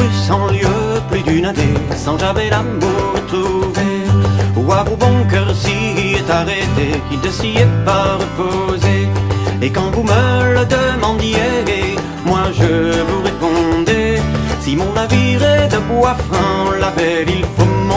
couru 100 lieues plus d'une année sans jamais l'amour trouver. Ou à vos bons cœurs s'y est arrêté, qui ne s'y est pas reposé. Et quand vous me le demandiez, moi je vous répondais: si mon navire est de bois franc, la belle il faut